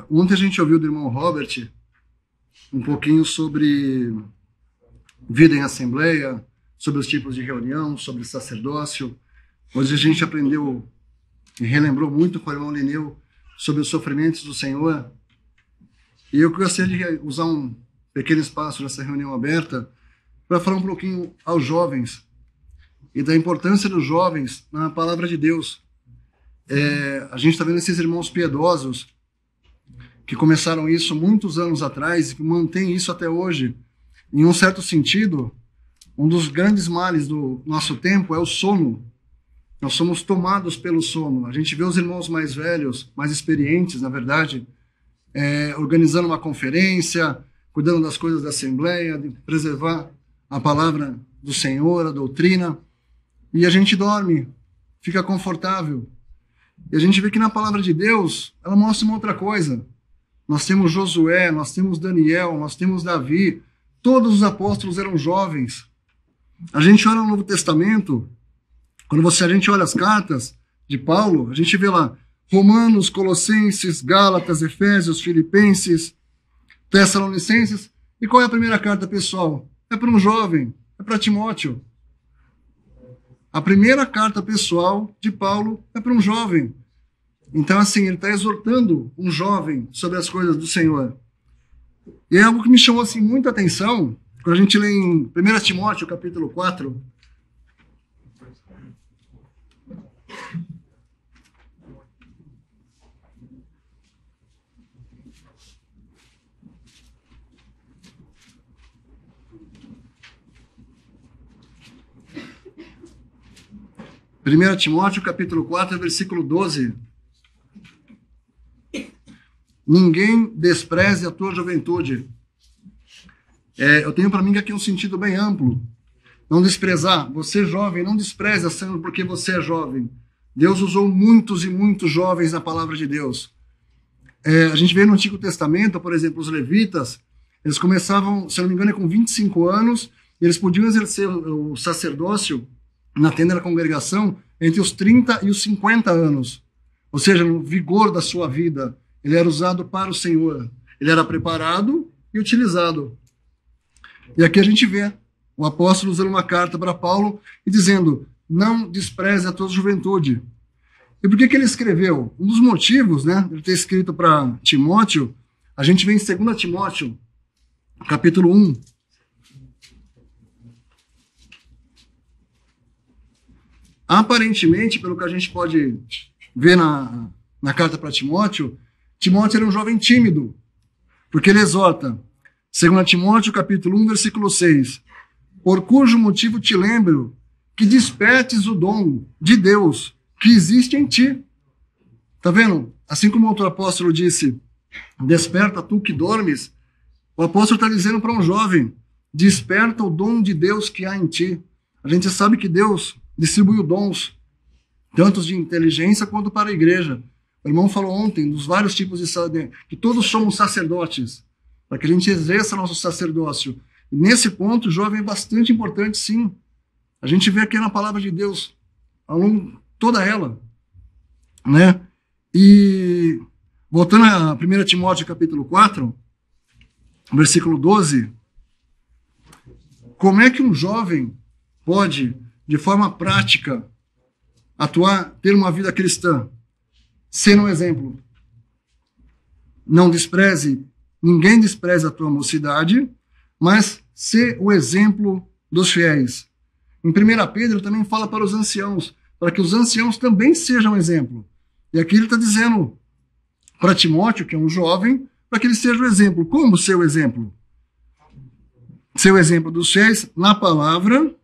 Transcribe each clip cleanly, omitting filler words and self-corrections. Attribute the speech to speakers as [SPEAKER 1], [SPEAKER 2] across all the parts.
[SPEAKER 1] Ontem a gente ouviu do irmão Robert um pouquinho sobre vida em assembleia, sobre os tipos de reunião, sobre sacerdócio. Hoje a gente aprendeu e relembrou muito com o irmão Lineu sobre os sofrimentos do Senhor. E eu gostaria de usar um pequeno espaço nessa reunião aberta para falar um pouquinho aos jovens e da importância dos jovens na palavra de Deus. A gente está vendo esses irmãos piedosos que começaram isso muitos anos atrás e que mantêm isso até hoje. Em um certo sentido, um dos grandes males do nosso tempo é o sono. Nós somos tomados pelo sono. A gente vê os irmãos mais velhos, mais experientes, na verdade, organizando uma conferência, cuidando das coisas da Assembleia, de preservar a palavra do Senhor, a doutrina, e a gente dorme, fica confortável. E a gente vê que na palavra de Deus, ela mostra uma outra coisa. Nós temos Josué, nós temos Daniel, nós temos Davi, todos os apóstolos eram jovens. A gente olha no Novo Testamento, quando a gente olha as cartas de Paulo, a gente vê lá Romanos, Colossenses, Gálatas, Efésios, Filipenses, Tessalonicenses. E qual é a primeira carta, pessoal? É para um jovem, é para Timóteo. A primeira carta pessoal de Paulo é para um jovem. Então, assim, ele está exortando um jovem sobre as coisas do Senhor. E é algo que me chamou assim, muita atenção, quando a gente lê em 1 Timóteo, capítulo 4, versículo 12. Ninguém despreze a tua juventude. Eu tenho para mim que aqui um sentido bem amplo. Não desprezar. Você jovem, não despreze sendo porque você é jovem. Deus usou muitos e muitos jovens na palavra de Deus. A gente vê no Antigo Testamento, por exemplo, os levitas, eles começavam, se eu não me engano, com 25 anos, e eles podiam exercer o sacerdócio na tenda da congregação entre os 30 e os 50 anos. Ou seja, no vigor da sua vida. Ele era usado para o Senhor. Ele era preparado e utilizado. E aqui a gente vê o apóstolo usando uma carta para Paulo e dizendo, não despreze a tua juventude. E por que ele escreveu? Um dos motivos, né, de ter escrito para Timóteo, a gente vê em 2 Timóteo, capítulo 1. Aparentemente, pelo que a gente pode ver na carta para Timóteo, Timóteo era um jovem tímido, porque ele exorta, 2 Timóteo, capítulo 1, versículo 6, por cujo motivo te lembro que despertes o dom de Deus que existe em ti. Tá vendo? Assim como o outro apóstolo disse, desperta tu que dormes, o apóstolo está dizendo para um jovem, desperta o dom de Deus que há em ti. A gente sabe que Deus distribuiu dons, tanto de inteligência quanto para a igreja. O irmão falou ontem dos vários tipos de sacerdócio, que todos somos sacerdotes, para que a gente exerça nosso sacerdócio. E nesse ponto, o jovem é bastante importante, sim. A gente vê aqui na palavra de Deus, ao longo toda ela, né? E voltando a 1 Timóteo capítulo 4, versículo 12, como é que um jovem pode, de forma prática, ter uma vida cristã? Sendo um exemplo. Não despreze, ninguém despreze a tua mocidade, mas ser o exemplo dos fiéis. Em 1 Pedro também fala para os anciãos, para que os anciãos também sejam exemplo. E aqui ele está dizendo para Timóteo, que é um jovem, para que ele seja o exemplo. Como ser o exemplo? Ser o exemplo dos fiéis na palavra,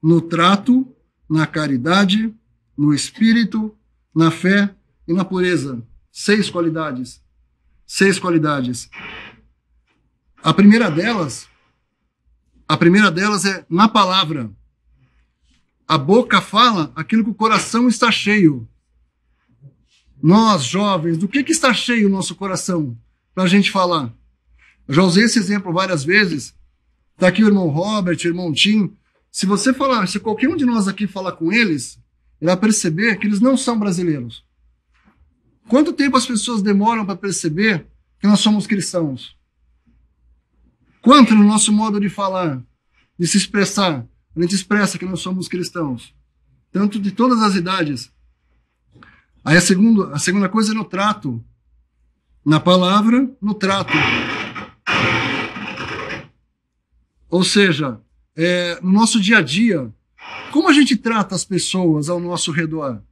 [SPEAKER 1] no trato, na caridade, no espírito, na fé e na pureza. 6 qualidades. 6 qualidades. A primeira delas é na palavra. A boca fala aquilo que o coração está cheio. Nós, jovens, do que está cheio o nosso coração para a gente falar? Eu já usei esse exemplo várias vezes. Está aqui o irmão Robert, o irmão Tim. Se você falar, se qualquer um de nós aqui falar com eles, ele vai perceber que eles não são brasileiros. Quanto tempo as pessoas demoram para perceber que nós somos cristãos? Quanto no nosso modo de falar, de se expressar, a gente expressa que nós somos cristãos? Tanto de todas as idades. Aí a segunda coisa é no trato. Na palavra, no trato. Ou seja, no nosso dia a dia, como a gente trata as pessoas ao nosso redor?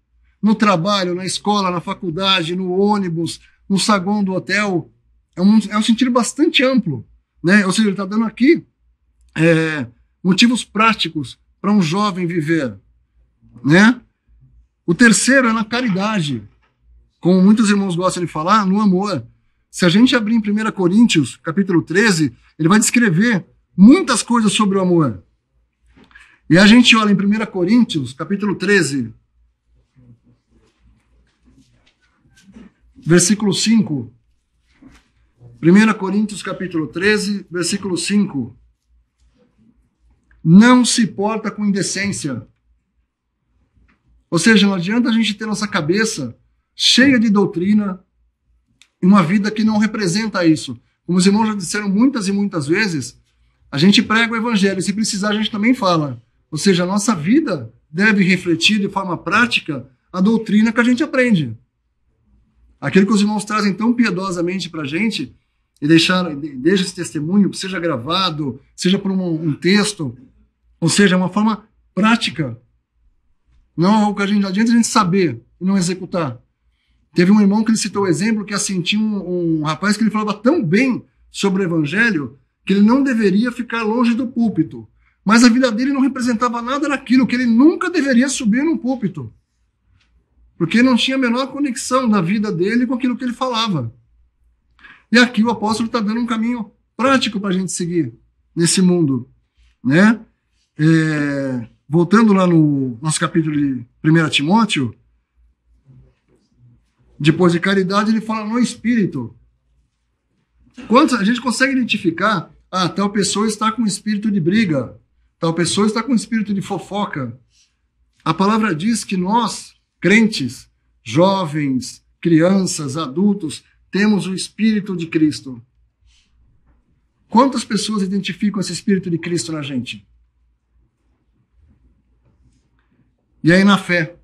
[SPEAKER 1] No trabalho, na escola, na faculdade, no ônibus, no saguão do hotel. É um sentido bastante amplo, né? Ou seja, ele está dando aqui motivos práticos para um jovem viver, né? O terceiro é na caridade. Como muitos irmãos gostam de falar, no amor. Se a gente abrir em 1 Coríntios, capítulo 13, ele vai descrever muitas coisas sobre o amor. E a gente olha em 1 Coríntios, capítulo 13, versículo 5. 1 Coríntios, capítulo 13, versículo 5. Não se porta com indecência. Ou seja, não adianta a gente ter nossa cabeça cheia de doutrina e uma vida que não representa isso. Como os irmãos já disseram muitas e muitas vezes, a gente prega o evangelho, e se precisar a gente também fala. Ou seja, a nossa vida deve refletir de forma prática a doutrina que a gente aprende. Aquilo que os irmãos trazem tão piedosamente para a gente, e deixa esse testemunho, seja gravado, seja por um texto, ou seja, uma forma prática. Não é algo que adianta a gente saber e não executar. Teve um irmão que ele citou o exemplo que assim, tinha um rapaz que ele falava tão bem sobre o evangelho que ele não deveria ficar longe do púlpito. Mas a vida dele não representava nada daquilo, que ele nunca deveria subir num púlpito. Porque não tinha a menor conexão da vida dele com aquilo que ele falava. E aqui o apóstolo está dando um caminho prático para a gente seguir nesse mundo, né? Voltando lá no nosso capítulo de 1 Timóteo, depois de caridade, ele fala no espírito. Quantos a gente consegue identificar? Tal pessoa está com espírito de briga, tal pessoa está com espírito de fofoca. A palavra diz que nós, crentes, jovens, crianças, adultos, temos o espírito de Cristo. Quantas pessoas identificam esse espírito de Cristo na gente? E aí na fé,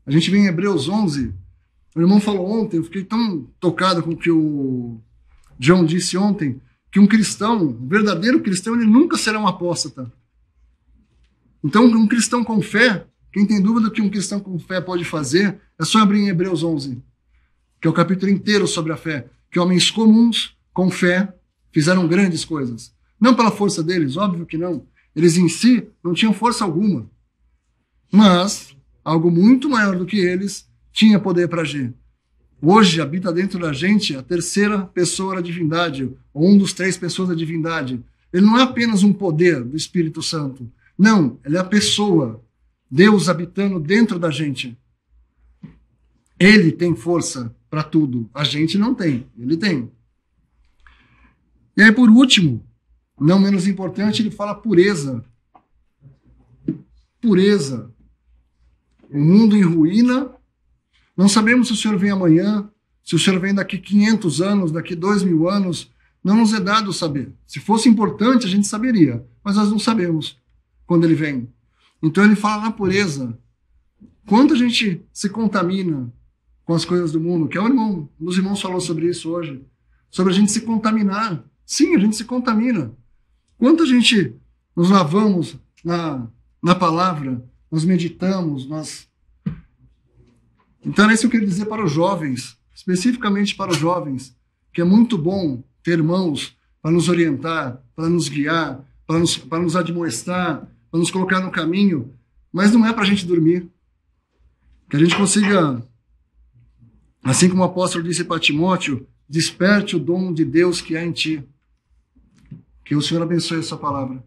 [SPEAKER 1] a gente vem em Hebreus 11, o irmão falou ontem, eu fiquei tão tocado com o que o John disse ontem, que um cristão, um verdadeiro cristão, ele nunca será um apóstata. Então, um cristão com fé, quem tem dúvida do que um cristão com fé pode fazer, é só abrir em Hebreus 11, que é o capítulo inteiro sobre a fé, que homens comuns, com fé, fizeram grandes coisas. Não pela força deles, óbvio que não. Eles em si não tinham força alguma. Mas, algo muito maior do que eles, tinha poder para agir. Hoje habita dentro da gente a terceira pessoa da divindade, ou um dos 3 pessoas da divindade. Ele não é apenas um poder do Espírito Santo. Não, ele é a pessoa. Deus habitando dentro da gente. Ele tem força para tudo. A gente não tem. Ele tem. E aí, por último, não menos importante, ele fala pureza. Pureza. O mundo em ruína. Não sabemos se o Senhor vem amanhã, se o Senhor vem daqui 500 anos, daqui 2000 anos. Não nos é dado saber. Se fosse importante, a gente saberia. Mas nós não sabemos quando ele vem. Então ele fala na pureza. Quanto a gente se contamina com as coisas do mundo, que um dos irmãos falou sobre isso hoje, sobre a gente se contaminar. Sim, a gente se contamina. Quanto a gente nos lavamos na palavra, nós meditamos, Então é isso que eu queria dizer para os jovens, especificamente para os jovens, que é muito bom ter irmãos para nos orientar, para nos guiar, para nos admoestar, para nos colocar no caminho, mas não é para a gente dormir. Que a gente consiga, assim como o apóstolo disse para Timóteo, desperte o dom de Deus que há em ti. Que o Senhor abençoe a sua palavra.